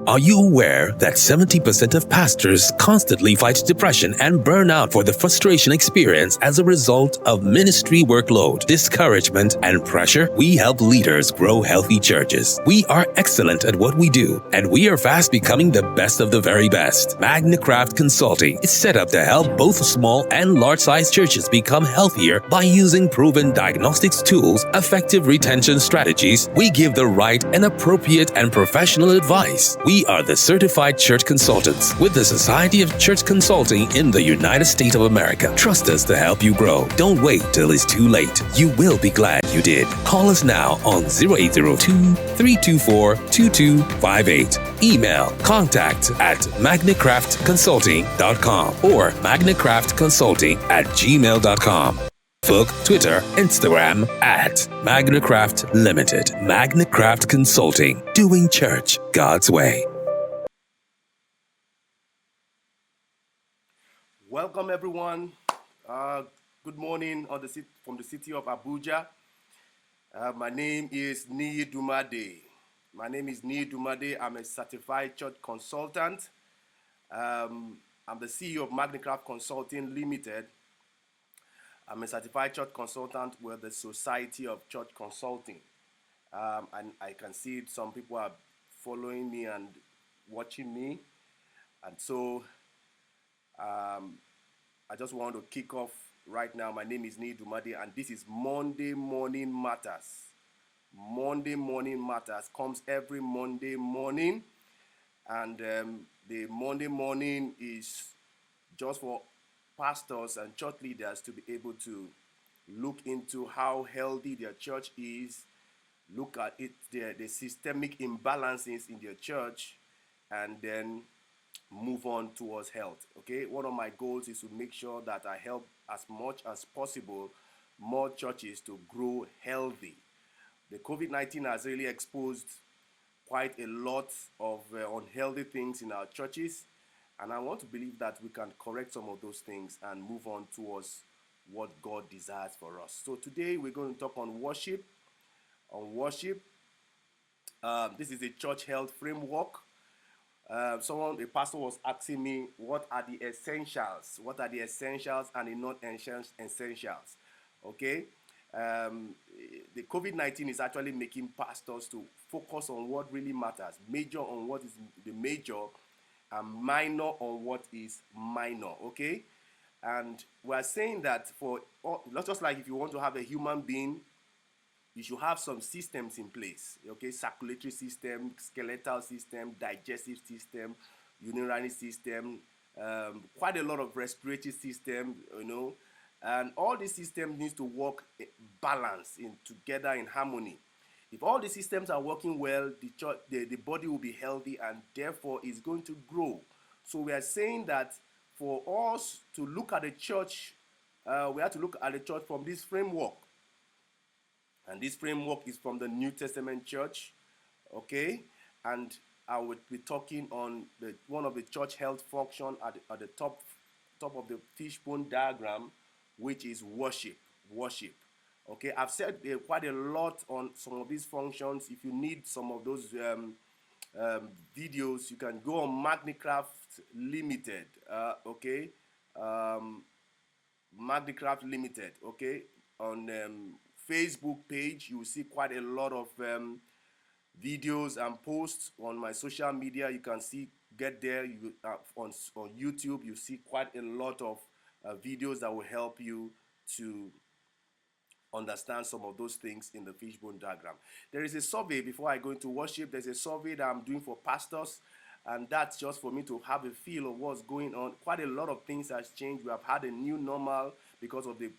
Are you aware that 70% of pastors constantly fight depression and burnout for the frustration experience as a result of ministry workload, discouragement, and pressure? We help leaders grow healthy churches. We are excellent at what we do, and we are fast becoming the best of the very best. MagnaCraft Consulting is set up to help both small and large-sized churches become healthier by using proven diagnostics tools, effective retention strategies. We give the right and appropriate and professional advice. We are the certified church consultants with the Society of Church Consulting in the United States of America. Trust us to help you grow. Don't wait till it's too late. You will be glad you did. Call us now on 0802-324-2258. Email contact@magnacraftconsulting.com or magnacraftconsulting@gmail.com. Facebook, Twitter, Instagram @MagnaCraft Limited. MagnaCraft Consulting, doing church God's way. Welcome everyone. Good morning from the city of Abuja. My name is Niyi Dunmade. I'm a certified church consultant. I'm the CEO of MagnaCraft Consulting Limited. I'm a certified church consultant with the Society of Church Consulting. And I can see some people are following me and watching me. And so I just want to kick off right now. My name is Niyi Dunmade, and this is Monday Morning Matters. Monday Morning Matters comes every Monday morning. And the Monday morning is just for pastors and church leaders to be able to look into how healthy their church is, look at it, the systemic imbalances in their church, and then move on towards health. Okay, one of my goals is to make sure that I help as much as possible more churches to grow healthy. The COVID-19 has really exposed quite a lot of unhealthy things in our churches. And I want to believe that we can correct some of those things and move on towards what God desires for us. So today we're going to talk on worship. This is a church health framework. A pastor was asking me, what are the essentials? What are the essentials and the non-essentials? Okay. The COVID-19 is actually making pastors to focus on what really matters, major on what is the major, and minor on what is minor, okay? And we're saying that not just like if you want to have a human being, you should have some systems in place, okay? Circulatory system, skeletal system, digestive system, urinary system, quite a lot of respiratory system, and all these systems need to work balanced together in harmony. If all the systems are working well, the body will be healthy and therefore is going to grow. So we are saying that for us to look at the church, we have to look at the church from this framework. And this framework is from the New Testament church, okay? And I will be talking on one of the church health function at the top of the fishbone diagram, which is worship. Okay, I've said quite a lot on some of these functions. If you need some of those videos, you can go on MagnaCraft Limited, okay? MagnaCraft Limited, okay? On Facebook page, you will see quite a lot of videos and posts on my social media. You can get there. On YouTube, you see quite a lot of videos that will help you to understand some of those things in the fishbone diagram. There is a survey before I go into worship. There's a survey that I'm doing for pastors, and that's just for me to have a feel of what's going on. Quite a lot of things has changed. We have had a new normal because of the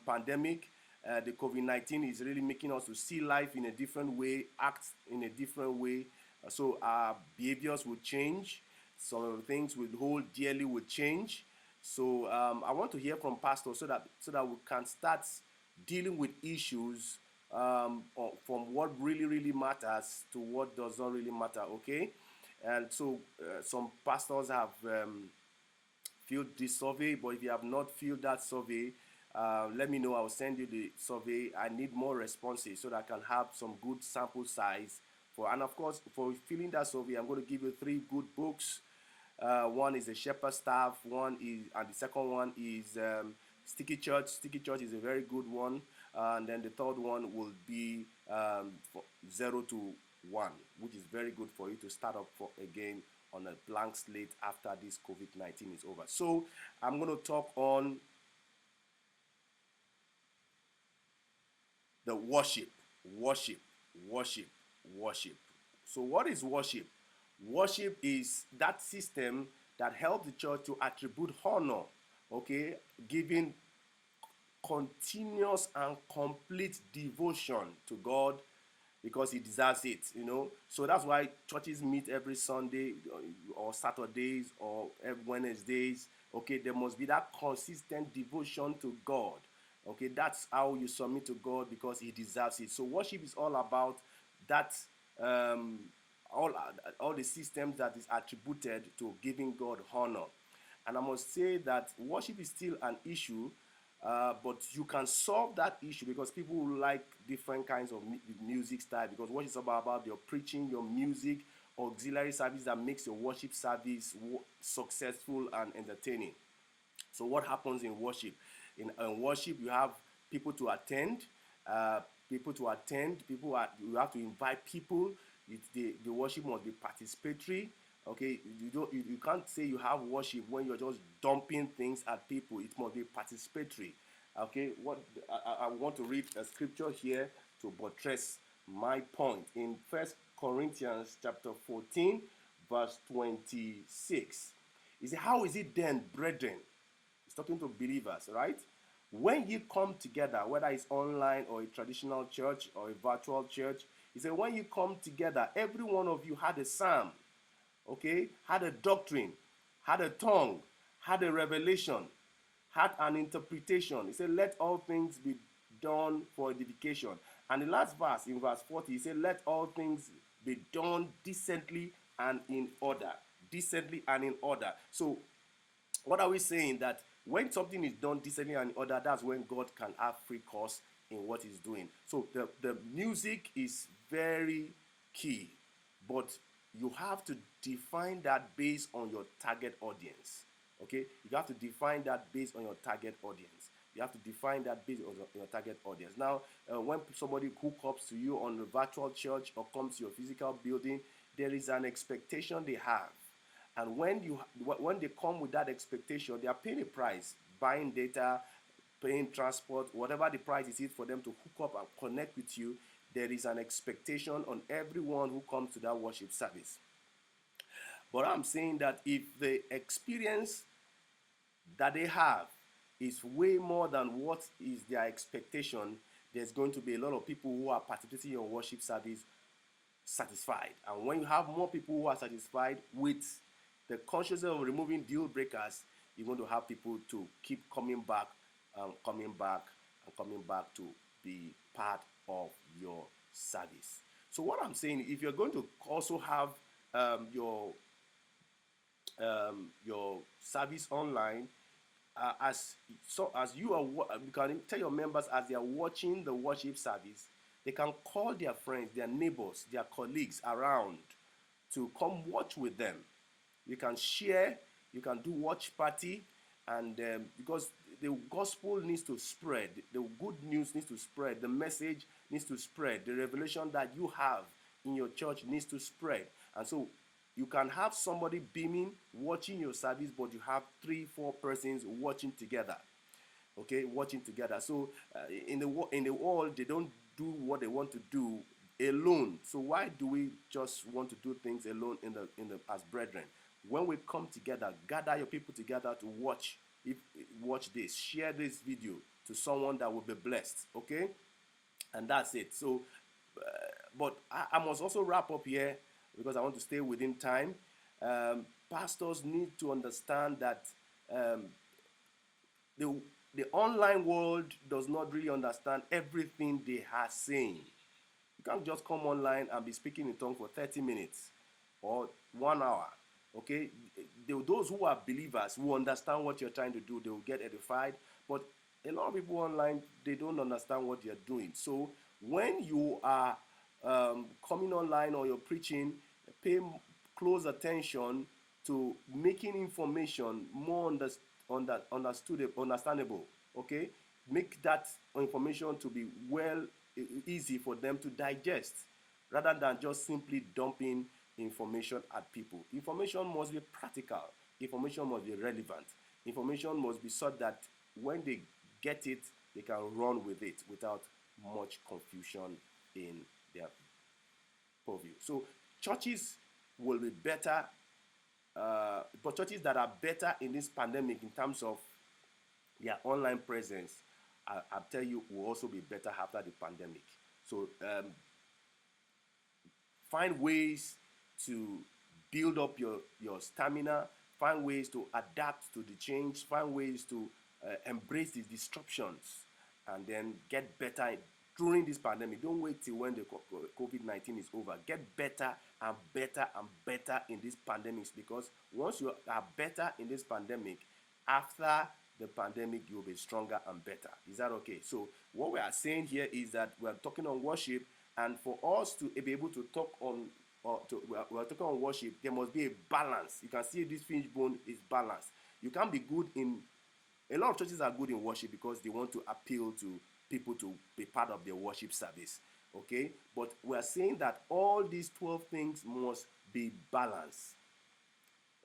pandemic. The COVID-19 is really making us to see life in a different way, act in a different way. So our behaviors will change. Some of the things we hold dearly will change. So I want to hear from pastors so that we can start dealing with issues from what really matters to what does not really matter, okay? And so some pastors have filled this survey, but if you have not filled that survey, let me know. I'll send you the survey. I need more responses so that I can have some good sample size And of course, for filling that survey, I'm going to give you three good books. One is the Shepherd Staff. And the second one is Sticky Church. Sticky Church is a very good one. And then the third one will be 0 to 1, which is very good for you to start up again on a blank slate after this COVID-19 is over. So I'm going to talk on the worship, worship, worship, worship. So what is worship? Worship is that system that helps the church to attribute honor, okay, giving continuous and complete devotion to God because he deserves it, So that's why churches meet every Sunday or Saturdays or every Wednesdays. Okay, there must be that consistent devotion to God. Okay, that's how you submit to God because he deserves it. So worship is all about that, all the systems that is attributed to giving God honor. And I must say that worship is still an issue, but you can solve that issue because people like different kinds of music style, because what is about your preaching, your music, auxiliary service that makes your worship service successful and entertaining. So what happens in worship? In worship, you have people to attend. You have to invite people. The worship must be participatory. Okay, you can't say you have worship when you're just dumping things at people. It must be participatory. Okay, I want to read a scripture here to buttress my point in 1 Corinthians chapter 14, verse 26. He said, "How is it then, brethren?" He's talking to believers, right? "When ye come together, whether it's online or a traditional church or a virtual church," he said, "when you come together, every one of you had a psalm, okay, had a doctrine, had a tongue, had a revelation, had an interpretation." He said, "Let all things be done for edification." And the last verse, in verse 40, he said, "Let all things be done decently and in order." Decently and in order. So what are we saying? That when something is done decently and in order, that's when God can have free course in what he's doing. So the music is very key, but you have to define that based on your target audience. Okay, you have to define that based on your target audience. You have to define that based on your target audience. Now, when somebody hooks up to you on the virtual church or comes to your physical building, there is an expectation they have. And when they come with that expectation, they are paying a price, buying data, paying transport, whatever the price is for them to hook up and connect with you. There is an expectation on everyone who comes to that worship service. But I'm saying that if the experience that they have is way more than what is their expectation, there's going to be a lot of people who are participating in your worship service satisfied. And when you have more people who are satisfied with the consciousness of removing deal breakers, you're going to have people to keep coming back and coming back and coming back to be part of your service. So what I'm saying, if you're going to also have your service online, as you can tell your members as they are watching the worship service, they can call their friends, their neighbors, their colleagues around to come watch with them. You can share, you can do watch party, and because the gospel needs to spread, the good news needs to spread, the message needs to spread, the revelation that you have in your church needs to spread. And so you can have somebody beaming, watching your service, but you have 3-4 persons watching together. Okay, watching together. So in the world, they don't do what they want to do alone. So why do we just want to do things alone as brethren? When we come together, gather your people together to watch this, share this video to someone that will be blessed. Okay, and that's it. So, but I must also wrap up here because I want to stay within time. Pastors need to understand that the online world does not really understand everything they are saying. You can't just come online and be speaking in tongues for 30 minutes or 1 hour. Okay, those who are believers who understand what you're trying to do, they will get edified. But a lot of people online, they don't understand what you're doing. So when you are coming online or you're preaching, pay close attention to making information more understandable. Okay, make that information to be easy for them to digest, rather than just simply dumping information at people. Information must be practical. Information must be relevant. Information must be such that when they get it, they can run with it without much confusion in their purview. So churches will be better, but churches that are better in this pandemic in terms of their online presence, I'll tell you, will also be better after the pandemic. So find ways to build up your stamina, find ways to adapt to the change, find ways to embrace the disruptions, and then get better during this pandemic. Don't wait till when the COVID-19 is over. Get better and better and better in these pandemics, because once you are better in this pandemic, after the pandemic, you'll be stronger and better. Is that okay? So what we are saying here is that we are talking on worship, and for us to be able to talk on, we are talking on worship, there must be a balance. You can see this finished bone is balanced. You can't be good in, a lot of churches are good in worship because they want to appeal to people to be part of their worship service. Okay, but we are saying that all these 12 things must be balanced.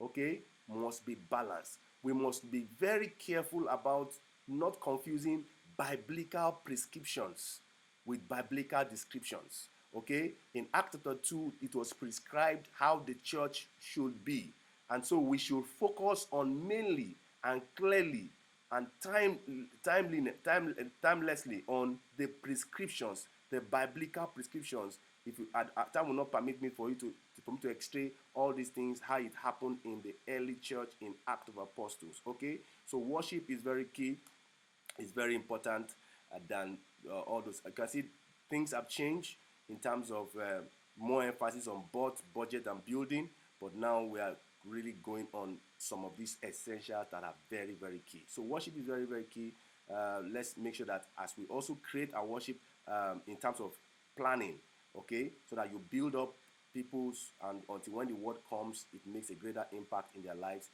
Okay, must be balanced. We must be very careful about not confusing biblical prescriptions with biblical descriptions. Okay, in Acts chapter 2, it was prescribed how the church should be, and so we should focus on mainly and clearly and timelessly on the prescriptions, the biblical prescriptions. If you, time will not permit me for you for me to explain all these things, how it happened in the early church in Acts of Apostles. Okay, so worship is very key. It's very important than all those. You can see things have changed in terms of more emphasis on both budget and building, but now we are really going on some of these essentials that are very, very key. So worship is very, very key. Let's make sure that as we also create our worship in terms of planning, okay, so that you build up people's, and until when the word comes, it makes a greater impact in their lives.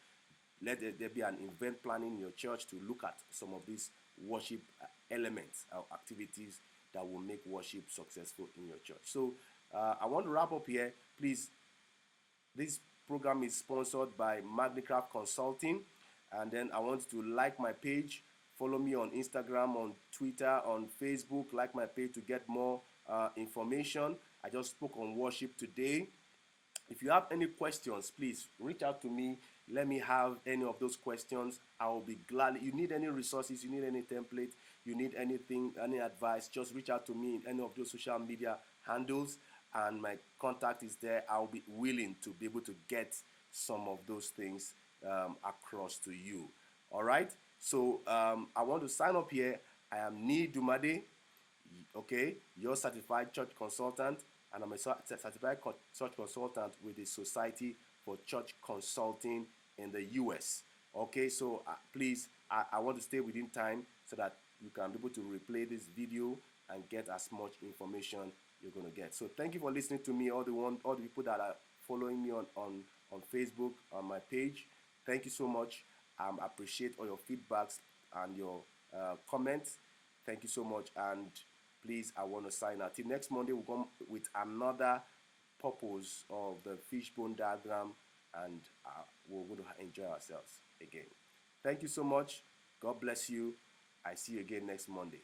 Let there be an event planning in your church to look at some of these worship elements or activities that will make worship successful in your church. So I want to wrap up here. Please, this program is sponsored by Magnicraft Consulting, and then I want you to like my page, follow me on Instagram, on Twitter, on Facebook, like my page to get more information. I just spoke on worship today. If you have any questions, please reach out to me. Let me have any of those questions. I will be glad. You need any resources, you need any template, you need anything, any advice, just reach out to me in any of those social media handles, and my contact is there. I'll be willing to be able to get some of those things across to you. All right? So I want to sign up here. I am Niyi Dunmade, okay, your certified church consultant, and I'm a certified church consultant with the Society for Church Consulting in the US. Okay, so please, I want to stay within time so that you can be able to replay this video and get as much information you're going to get. So thank you for listening to me, all the people that are following me on Facebook, on my page. Thank you so much. I appreciate all your feedbacks and your comments. Thank you so much. And please, I want to sign out. Till next Monday, we'll come with another purpose of the fishbone diagram, and we're going to enjoy ourselves again. Thank you so much. God bless you. I see you again next Monday.